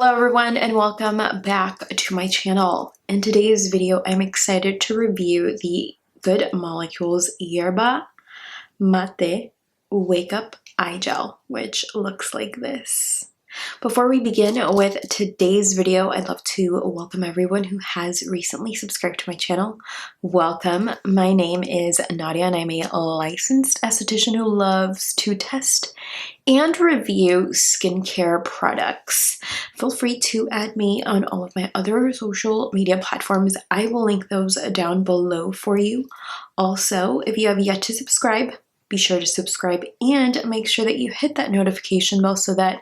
Hello everyone and welcome back to my channel. In today's video, I'm excited to review the Good Molecules Yerba Mate Wake Up Eye Gel, which looks like this. Before we begin with today's video, I'd love to welcome everyone who has recently subscribed to my channel. Welcome. My name is Nadia and I'm a licensed esthetician who loves to test and review skincare products. Feel free to add me on all of my other social media platforms. I will link those down below for you. Also, if you have yet to subscribe, be sure to subscribe and make sure that you hit that notification bell so that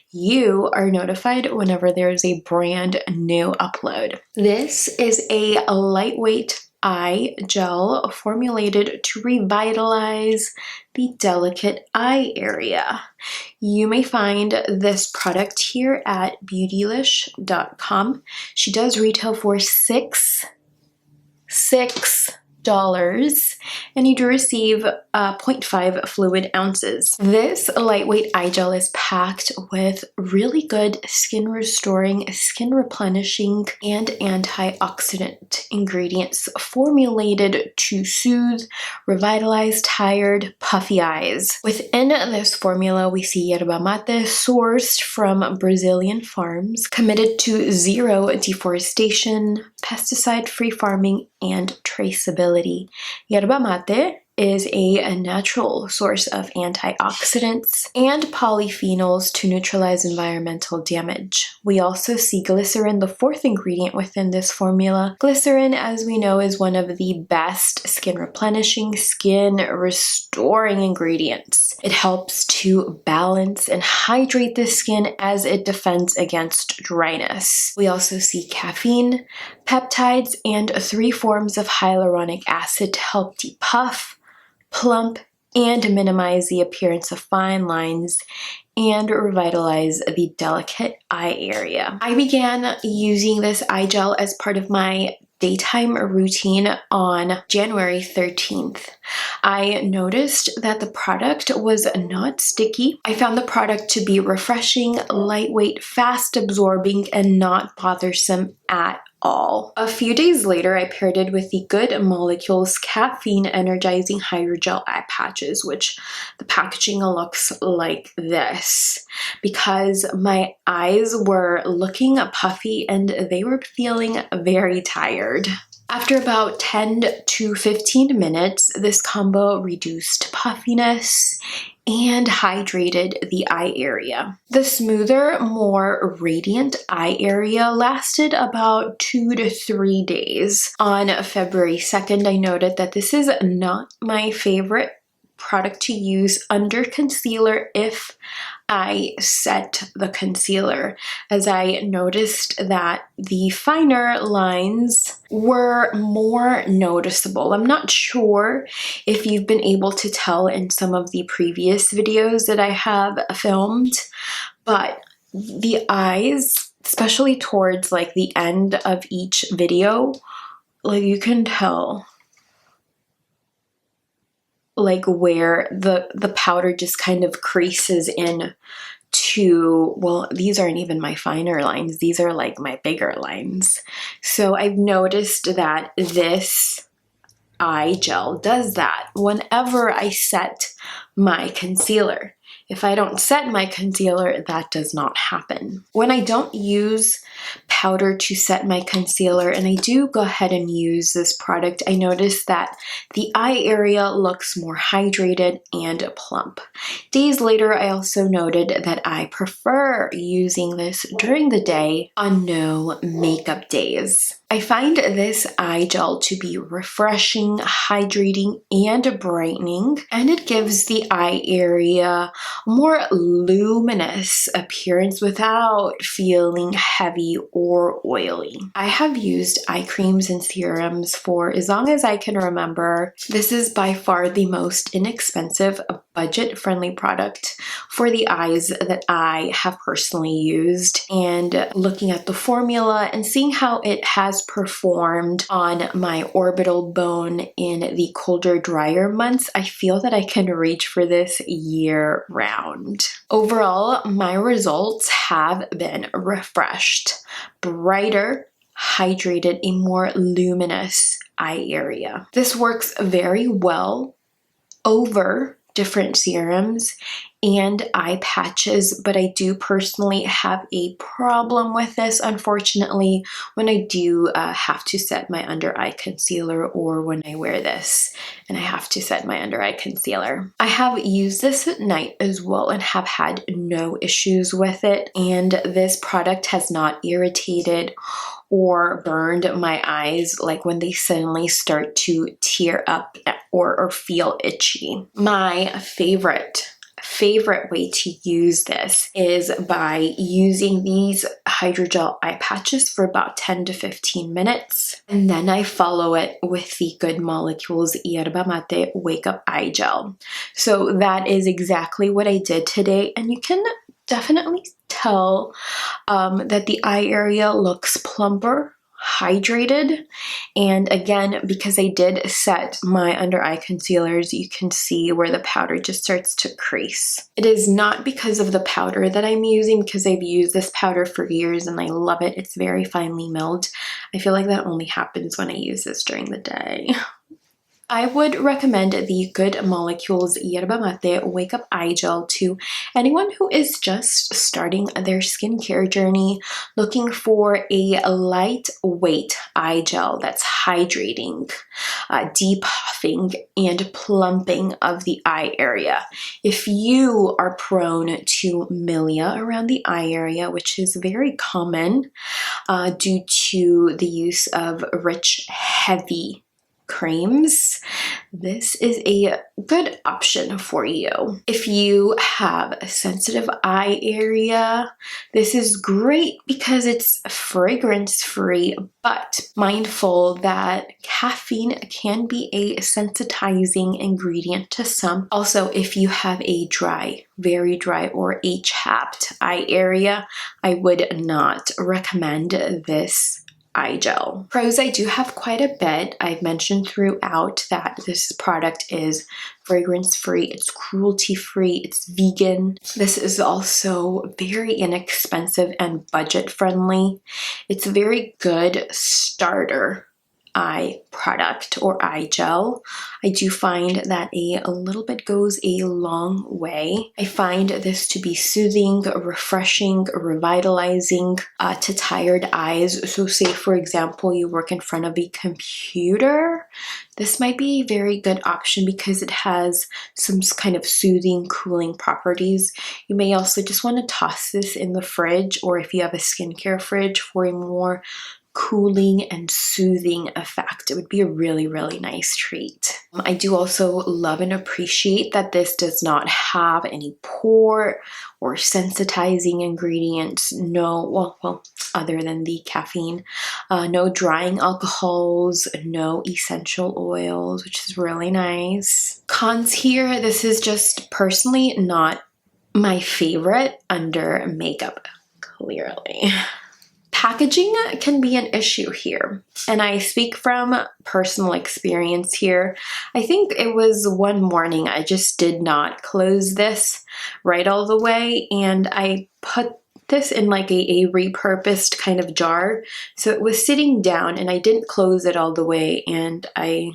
you are notified whenever there is a brand new upload. This is a lightweight eye gel formulated to revitalize the delicate eye area. You may find this product here at beautylish.com. She does retail for $6 and you do receive 0.5 fluid ounces. This lightweight eye gel is packed with really good skin restoring, skin replenishing, and antioxidant ingredients formulated to soothe, revitalize tired, puffy eyes. Within this formula, we see yerba mate sourced from Brazilian farms, committed to zero deforestation, pesticide-free farming, and traceability. Yerba mate is a natural source of antioxidants and polyphenols to neutralize environmental damage. We also see glycerin, the fourth ingredient within this formula. Glycerin, as we know, is one of the best skin replenishing, skin restoring ingredients. It helps to balance and hydrate the skin as it defends against dryness. We also see caffeine, peptides, and 3 forms of hyaluronic acid to help depuff, plump, and minimize the appearance of fine lines and revitalize the delicate eye area. I began using this eye gel as part of my daytime routine on January 13th. I noticed that the product was not sticky. I found the product to be refreshing, lightweight, fast absorbing, and not bothersome at all. A few days later, I paired it with the Good Molecules Caffeine Energizing Hydrogel Eye Patches, which the packaging looks like this, because my eyes were looking puffy and they were feeling very tired. After about 10 to 15 minutes, this combo reduced puffiness and hydrated the eye area. The smoother, more radiant eye area lasted about 2 to 3 days. On February 2nd, I noted that this is not my favorite product to use under concealer if I set the concealer, as I noticed that the finer lines were more noticeable. I'm not sure if you've been able to tell in some of the previous videos that I have filmed, but the eyes, especially towards like the end of each video, like you can tell like where the powder just kind of creases in to, well, these aren't even my finer lines, these are like my bigger lines. So I've noticed that this eye gel does that whenever I set my concealer. If I don't set my concealer, that does not happen. When I don't use powder to set my concealer and I do go ahead and use this product, I notice that the eye area looks more hydrated and plump. Days later, I also noted that I prefer using this during the day on no makeup days. I find this eye gel to be refreshing, hydrating, and brightening, and it gives the eye area more luminous appearance without feeling heavy or oily. I have used eye creams and serums for as long as I can remember. This is by far the most inexpensive, budget-friendly product for the eyes that I have personally used, and looking at the formula and seeing how it has has performed on my orbital bone in the colder, drier months, I feel that I can reach for this year round. Overall, my results have been refreshed, brighter, hydrated, a more luminous eye area. This works very well over different serums and eye patches, but I do personally have a problem with this, unfortunately, when I do have to set my under eye concealer, or when I wear this and I have to set my under eye concealer. I have used this at night as well and have had no issues with it, and this product has not irritated or burned my eyes like when they suddenly start to tear up or feel itchy. My favorite way to use this is by using these hydrogel eye patches for about 10 to 15 minutes. And then I follow it with the Good Molecules Yerba Mate Wake Up Eye Gel. So that is exactly what I did today. And you can definitely tell that the eye area looks plumper, hydrated, and again, because I did set my under eye concealers, you can see where the powder just starts to crease. It is not because of the powder that I'm using, because I've used this powder for years and I love it. It's very finely milled. I feel like that only happens when I use this during the day. I would recommend the Good Molecules Yerba Mate Wake Up Eye Gel to anyone who is just starting their skincare journey, looking for a lightweight eye gel that's hydrating, depuffing, and plumping of the eye area. If you are prone to milia around the eye area, which is very common due to the use of rich, heavy creams, this is a good option for you. If you have a sensitive eye area, this is great because it's fragrance-free, but mindful that caffeine can be a sensitizing ingredient to some. Also, if you have a dry, very dry, or a chapped eye area, I would not recommend this eye gel. Pros, I do have quite a bit. I've mentioned throughout that this product is fragrance-free, it's cruelty-free, it's vegan. This is also very inexpensive and budget-friendly. It's a very good starter eye product or eye gel. I do find that a little bit goes a long way. I find this to be soothing, refreshing, revitalizing to tired eyes. So say, for example, you work in front of a computer, this might be a very good option because it has some kind of soothing, cooling properties. You may also just want to toss this in the fridge, or if you have a skincare fridge, for a more cooling and soothing effect. It would be a really, really nice treat. I do also love and appreciate that this does not have any pore or sensitizing ingredients. No, well, other than the caffeine, no drying alcohols, no essential oils, which is really nice. Cons here, this is just personally not my favorite under makeup, clearly. Packaging can be an issue here, and I speak from personal experience here. I think it was one morning I just did not close this right all the way, and I put this in like a repurposed kind of jar, so it was sitting down and I didn't close it all the way, and I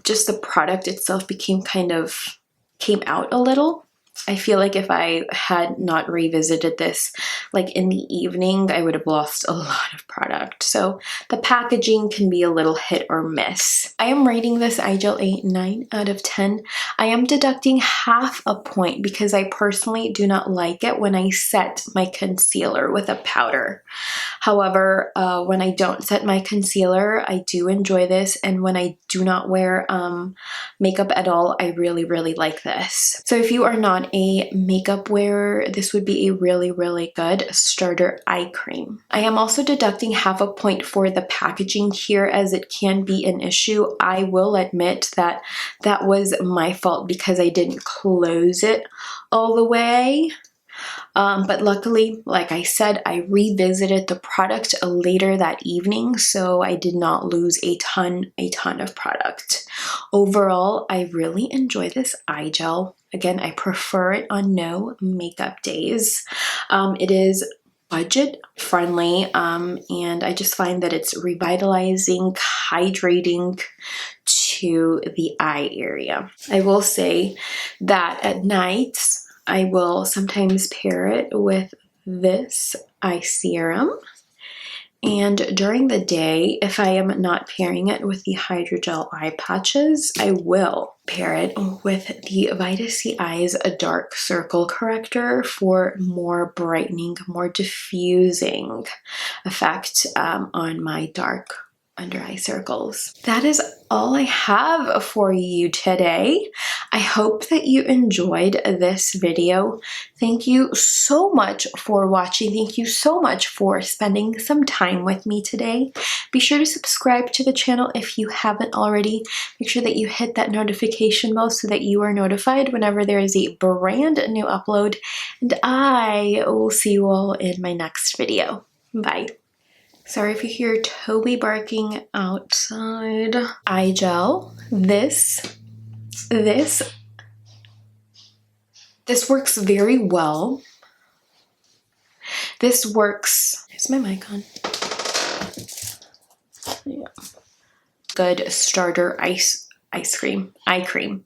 just the product itself came out a little. I feel like if I had not revisited this like in the evening, I would have lost a lot of product. So the packaging can be a little hit or miss. I am rating this eye gel a 9 out of 10. I am deducting half a point because I personally do not like it when I set my concealer with a powder. However, when I don't set my concealer, I do enjoy this, and when I do not wear makeup at all, I really, really like this. So if you are not a makeup wearer, this would be a really, really good starter eye cream. I am also deducting half a point for the packaging here, as it can be an issue. I will admit that that was my fault because I didn't close it all the way. But luckily, like I said, I revisited the product later that evening, so I did not lose a ton of product. Overall, I really enjoy this eye gel. Again, I prefer it on no makeup days. It is budget friendly, and I just find that it's revitalizing, hydrating to the eye area. I will say that at night, I will sometimes pair it with this eye serum. And during the day, if I am not pairing it with the hydrogel eye patches, I will pair it with the Vita-C Eyes Dark Circle Corrector for more brightening, more diffusing effect on my dark under eye circles. That is all I have for you today. I hope that you enjoyed this video. Thank you so much for watching. Thank you so much for spending some time with me today. Be sure to subscribe to the channel if you haven't already. Make sure that you hit that notification bell so that you are notified whenever there is a brand new upload. And I will see you all in my next video. Bye. Sorry if you hear Toby barking outside. Eye gel. This works very well. This works. Is my mic on? Yeah. Good starter eye cream.